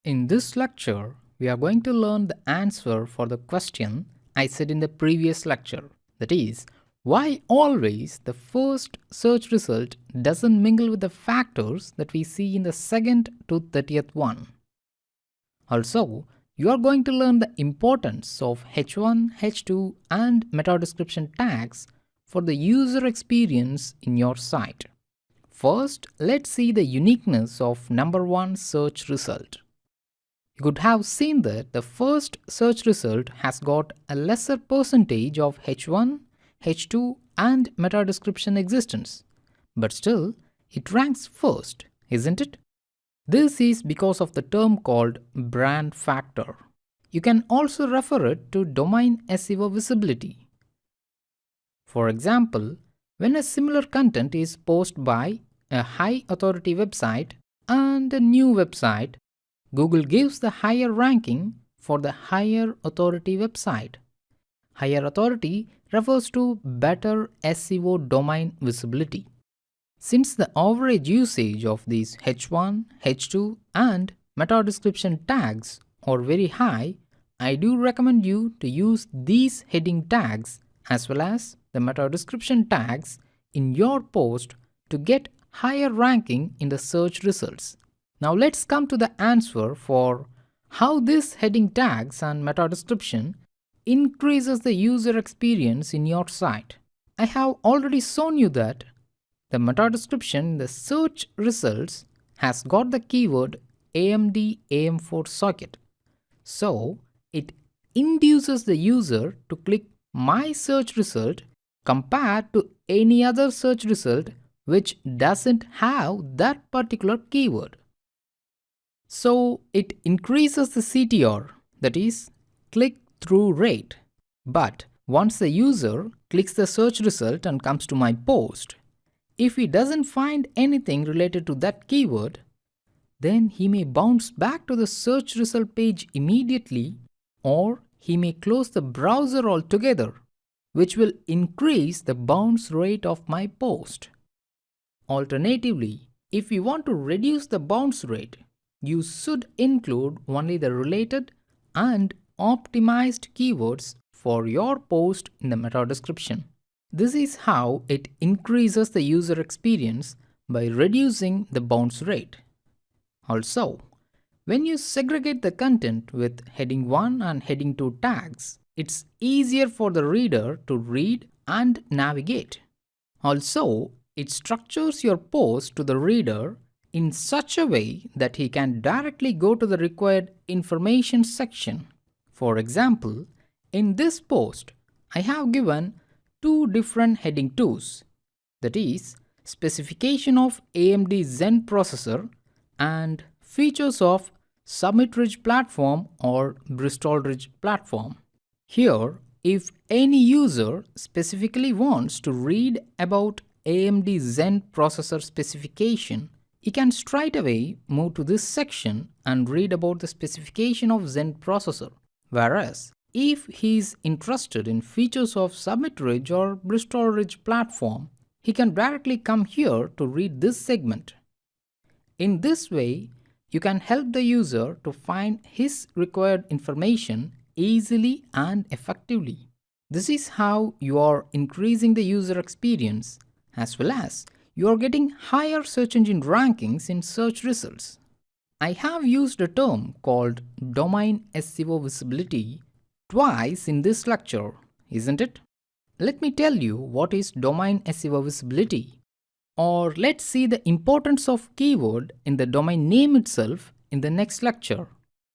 In this lecture, we are going to learn the answer for the question I said in the previous lecture. That is, why always the first search result doesn't mingle with the factors that we see in the second to 30th one. Also, you are going to learn the importance of H1, H2 and meta description tags for the user experience in your site. First, let's see the uniqueness of number one search result. You could have seen that the first search result has got a lesser percentage of H1, H2 and meta description existence, but still it ranks first, isn't it? This is because of the term called brand factor. You can also refer it to domain SEO visibility. For example, when a similar content is posted by a high authority website and a new website, Google gives the higher ranking for the higher authority website. Higher authority refers to better SEO domain visibility. Since the average usage of these H1, H2 and meta description tags are very high, I do recommend you to use these heading tags as well as the meta description tags in your post to get higher ranking in the search results. Now let's come to the answer for how this heading tags and meta description increases the user experience in your site. I have already shown you that the meta description in the search results has got the keyword AMD AM4 socket. So it induces the user to click my search result compared to any other search result which doesn't have that particular keyword. So it increases the CTR, that is, click-through rate. But once the user clicks the search result and comes to my post, if he doesn't find anything related to that keyword, then he may bounce back to the search result page immediately, or he may close the browser altogether, which will increase the bounce rate of my post. Alternatively, if you want to reduce the bounce rate, you should include only the related and optimized keywords for your post in the meta description. This is how it increases the user experience by reducing the bounce rate. Also, when you segregate the content with heading 1 and heading 2 tags, it's easier for the reader to read and navigate. Also, it structures your post to the reader in such a way that he can directly go to the required information section. For example, in this post, I have given two different heading 2s, that is, specification of AMD Zen processor and features of Summit Ridge platform or Bristol Ridge platform. Here, if any user specifically wants to read about AMD Zen processor specification, he can straight away move to this section and read about the specification of Zen processor. Whereas, if he is interested in features of Summit Ridge or Bristol Ridge platform, he can directly come here to read this segment. In this way, you can help the user to find his required information easily and effectively. This is how you are increasing the user experience as well as you are getting higher search engine rankings in search results. I have used a term called domain SEO visibility twice in this lecture, isn't it? Let me tell you what is domain SEO visibility. Or let's see the importance of keyword in the domain name itself in the next lecture.